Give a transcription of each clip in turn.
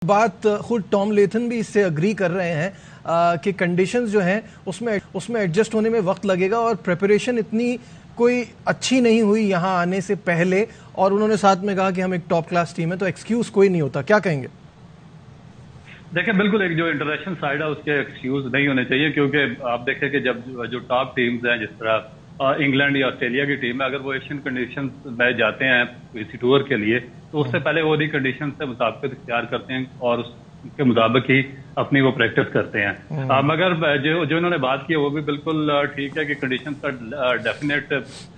بات خود ٹام لیتھن بھی اس سے اگری کر رہے ہیں کہ کنڈیشنز جو ہیں اس میں ایڈجسٹ ہونے میں وقت لگے گا، اور پریپریشن اتنی کوئی اچھی نہیں ہوئی یہاں آنے سے پہلے، اور انہوں نے ساتھ میں کہا کہ ہم ایک ٹاپ کلاس ٹیم ہے، تو ایکسکیوز کوئی نہیں ہوتا. کیا کہیں گے؟ دیکھیں بالکل ایک جو انٹرنیشنل سائڈ ہے اس کے ایکسکیوز نہیں ہونے چاہیے، کیونکہ آپ دیکھیں کہ جب جو ٹاپ ٹیمز ہیں جس طرح انگلینڈ یا آسٹریلیا کی ٹیم ہے، اگر وہ ایشین کنڈیشنز میں جاتے ہیں کسی ٹور کے لیے تو اس سے پہلے وہ انہی کنڈیشن سے مطابقت اختیار کرتے ہیں اور اس کے مطابق ہی اپنی وہ پریکٹس کرتے ہیں. مگر جو انہوں نے بات کی ہے وہ بھی بالکل ٹھیک ہے کہ کنڈیشن کا ڈیفینیٹ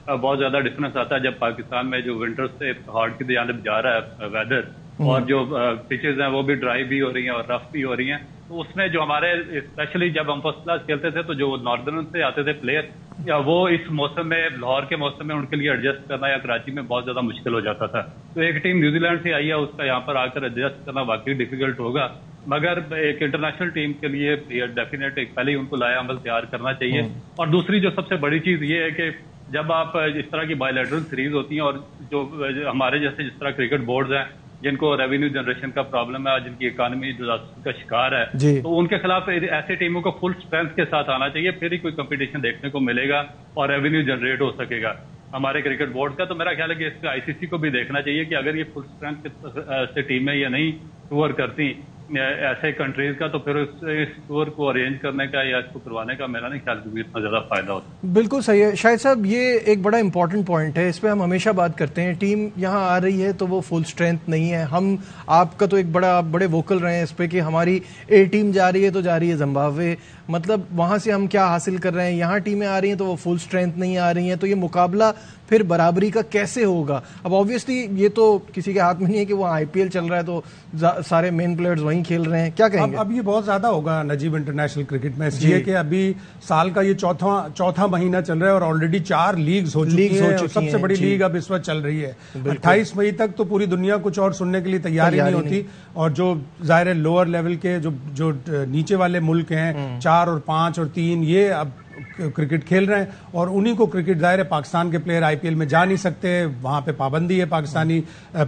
بہت زیادہ ڈفرنس آتا ہے جب پاکستان میں جو ونٹر سے ہارڈ کی جانب جا رہا ہے ویدر، اور جو پچز ہیں وہ بھی ڈرائی بھی ہو رہی ہیں اور رف بھی ہو رہی ہیں. تو اس میں جو ہمارے اسپیشلی جب ہم فرسٹ کلاس کھیلتے تھے تو جو ناردرن سے آتے تھے پلیئر، یا وہ اس موسم میں لاہور کے موسم میں ان کے لیے ایڈجسٹ کرنا یا کراچی میں بہت زیادہ مشکل ہو جاتا تھا. تو ایک ٹیم نیوزی لینڈ سے آئی ہے، اس کا یہاں پر آ کر ایڈجسٹ کرنا واقعی ڈیفیکلٹ ہوگا، مگر ایک انٹرنیشنل ٹیم کے لیے ڈیفینیٹ ایک پہلے ہی ان کو لایا عمل تیار کرنا چاہیے. اور دوسری جو سب سے بڑی چیز یہ ہے کہ جب آپ اس طرح کی بائیلیٹرل سیریز ہوتی ہیں اور جو ہمارے جیسے جس طرح کرکٹ بورڈز ہیں جن کو ریونیو جنریشن کا پرابلم ہے، جن کی اکانومی ڈیزاسٹر کا شکار ہے، تو ان کے خلاف ایسے ٹیموں کو فل اسٹرینتھ کے ساتھ آنا چاہیے، پھر ہی کوئی کمپٹیشن دیکھنے کو ملے گا اور ریونیو جنریٹ ہو سکے گا ہمارے کرکٹ بورڈ کا. تو میرا خیال ہے کہ اس پہ آئی سی سی کو بھی دیکھنا چاہیے کہ اگر یہ فل اسٹرینتھ سے ٹیمیں یا نہیں ٹور کرتی ایسے کنٹریز کا، تو پھر اس ٹور کو ارینج کرنے کا یا اس کو کروانے کا میرا نہیں خیال کہ اتنا زیادہ فائدہ ہوتا. بالکل صحیح ہے شاہد صاحب، یہ ایک بڑا امپورٹنٹ پوائنٹ ہے، اس پہ ہم ہمیشہ بات کرتے ہیں. ٹیم یہاں آ رہی ہے تو وہ فل اسٹرینتھ نہیں ہے. ہم آپ کا تو ایک بڑے ووکل رہے ہیں اس پہ کہ ہماری اے ٹیم جا رہی ہے تو جا رہی ہے زمبابوے، مطلب وہاں سے ہم کیا حاصل کر رہے ہیں. یہاں ٹیمیں آ رہی ہیں تو وہ فل اسٹرینتھ نہیں آ رہی ہیں، تو یہ مقابلہ پھر برابری کا کیسے ہوگا؟ اب آبویسلی یہ تو کسی کے ہاتھ میں نہیں ہے کہ وہ آئی پی ایل چل رہا ہے تو سارے مین پلیئرز وہیں کھیل رہے ہیں. کیا کہیں گے؟ اب یہ بہت زیادہ ہوگا نجیب انٹرنیشنل کرکٹ میں، اس لیے کہ ابھی سال کا یہ چوتھا مہینہ چل رہا ہے اور آلریڈی 4 لیگز ہو چکی ہیں. سب سے بڑی لیگ اب اس وقت چل رہی ہے. 28 مئی تک تو پوری دنیا کچھ اور سننے کے لیے تیار ہی نہیں ہوتی، اور جو ظاہر لوور لیول کے جو نیچے والے ملک ہیں 4 اور 5 اور 3 یہ اب کرکٹ کھیل رہے ہیں، اور انہی کو کرکٹ ظاہر ہے پاکستان کے پلیئر آئی پی ایل میں جا نہیں سکتے، وہاں پہ پابندی ہے پاکستانی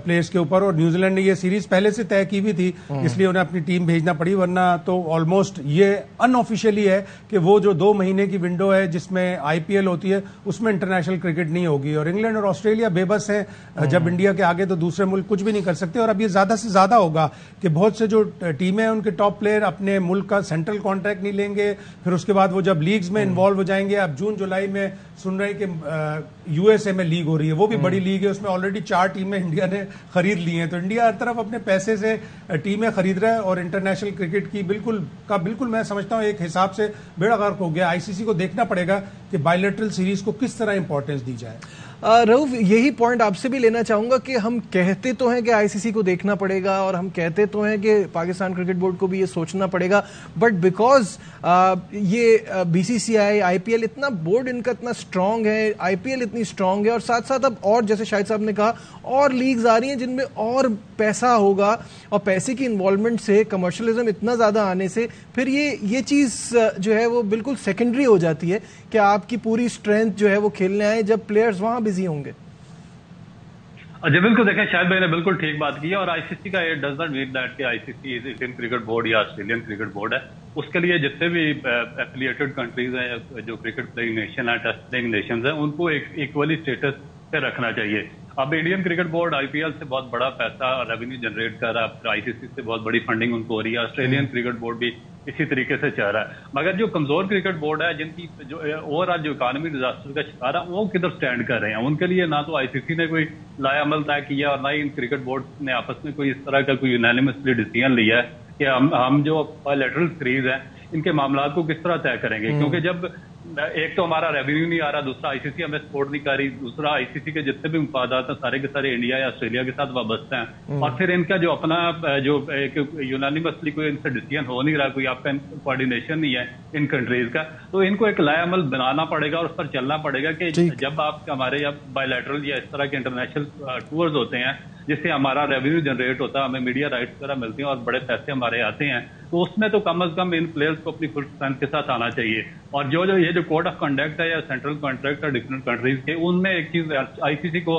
پلیئرز کے اوپر. اور نیوزی لینڈ نے یہ سیریز پہلے سے طے کی ہوئی تھی، اس لیے انہیں اپنی ٹیم بھیجنا پڑی، ورنہ تو آلموسٹ یہ ان آفیشیلی ہے کہ وہ جو 2 مہینے کی ونڈو ہے جس میں آئی پی ایل ہوتی ہے اس میں انٹرنیشنل کرکٹ نہیں ہوگی. اور انگلینڈ اور آسٹریلیا بے بس ہیں، جب انڈیا کے آگے تو دوسرے ملک کچھ بھی نہیں کر سکتے. اور اب یہ زیادہ سے زیادہ ہوگا کہ بہت سے جو ٹیمیں ہیں ان کے ٹاپ پلیئر اپنے ملک کا سینٹرل کانٹریکٹ نہیں لیں گے، پھر اس کے بعد وہ جب لیگز میں انوالو ہو جائیں گے. اب جون جولائی میں سن رہے ہیں کہ یو ایس اے میں لیگ ہو رہی ہے، وہ بھی بڑی لیگ ہے، اس میں آلریڈی 4 ٹیمیں انڈیا نے خرید لی ہیں. تو انڈیا ہر طرف اپنے پیسے سے ٹیمیں خرید رہا ہے، اور انٹرنیشنل کرکٹ کی بالکل میں سمجھتا ہوں ایک حساب سے بیڑا غرق ہو گیا. آئی سی سی کو دیکھنا پڑے گا کہ بائیلیٹرل سیریز کو کس طرح امپورٹنس دی جائے. رؤف، یہی پوائنٹ آپ سے بھی لینا چاہوں گا کہ ہم کہتے تو ہیں کہ آئی سی سی کو دیکھنا پڑے گا، اور ہم کہتے تو ہیں کہ پاکستان کرکٹ بورڈ کو بھی یہ سوچنا پڑے گا، بٹ بیکاز یہ بی سی سی آئی پی ایل اتنا بورڈ ان کا اتنا اسٹرانگ ہے، آئی پی ایل اتنی اسٹرانگ ہے، اور ساتھ ساتھ اب اور جیسے شاہد صاحب نے کہا اور لیگز آ رہی ہیں جن میں اور پیسہ ہوگا، اور پیسے کی انوالومنٹ سے کمرشلزم اتنا زیادہ آنے سے پھر یہ چیز جو ہے وہ بالکل سیکنڈری ہو جاتی ہے کہ آپ کی پوری اسٹرینتھ جو ہے وہ کھیلنے آئے جب پلیئرز وہاں بزی ہوں گے. جی بالکل، دیکھیں شاہد بھائی نے بالکل ٹھیک بات کی ہے، اور آئی سی سی کا یہ ڈز ناٹ مین دیٹ کہ آئی سی سی انڈین کرکٹ بورڈ یا آسٹریلین کرکٹ بورڈ ہے. اس کے لیے جتنے بھی ایفیلیٹڈ کنٹریز ہیں جو کرکٹ پلئنگ نیشن ہے، ٹیسٹ پلئنگ نیشنز ہیں، ان کو ایکولی اسٹیٹس پہ رکھنا چاہیے. اب انڈین کرکٹ بورڈ آئی پی ایل سے بہت بڑا پیسہ ریونیو جنریٹ کر رہا ہے، آئی سی سی سے بہت بڑی فنڈنگ ان کو ہو رہی ہے، آسٹریلین کرکٹ بورڈ بھی اسی طریقے سے چل رہا ہے. مگر جو کمزور کرکٹ بورڈ ہے، جن کی جو اوور آل جو اکانومی ڈیزاسٹر کا شکار ہے، وہ کدھر سٹینڈ کر رہے ہیں؟ ان کے لیے نہ تو آئی سی سی نے کوئی لایا عمل طے کیا، اور نہ ہی ان کرکٹ بورڈ نے آپس میں کوئی اس طرح کا کوئی یونانیمسلی ڈیسیژن لیا ہے کہ ہم جو بائیلیٹرل سیریز ہیں ان کے معاملات کو کس طرح طے کریں گے. کیونکہ جب ایک تو ہمارا ریونیو نہیں آ رہا، دوسرا آئی سی سی ہمیں سپورٹ نہیں کر رہی، دوسرا آئی سی سی کے جتنے بھی مفادات ہیں سارے کے سارے انڈیا یا آسٹریلیا کے ساتھ وابستہ ہیں، اور پھر ان کا جو اپنا جو ایک یونانیمسلی کوئی ان سے ڈیسیژن ہو نہیں رہا، کوئی آپ کا کوآرڈینیشن نہیں ہے ان کنٹریز کا. تو ان کو ایک لائے عمل بنانا پڑے گا اور اس پر چلنا پڑے گا کہ جب آپ ہمارے یا بائیلیٹرل یا اس طرح کے انٹرنیشنل ٹورز ہوتے ہیں جس سے ہمارا ریونیو جنریٹ ہوتا ہے، ہمیں میڈیا رائٹس وغیرہ ملتی ہیں اور بڑے پیسے ہمارے آتے ہیں، تو اس میں تو کم از کم ان پلیئرز کو اپنی فل اسٹرینتھ کے ساتھ آنا چاہیے. اور یہ جو کوڈ آف کنڈکٹ ہے یا سینٹرل کانٹریکٹ ہے ڈفرنٹ کنٹریز کے، ان میں ایک چیز آئی سی سی کو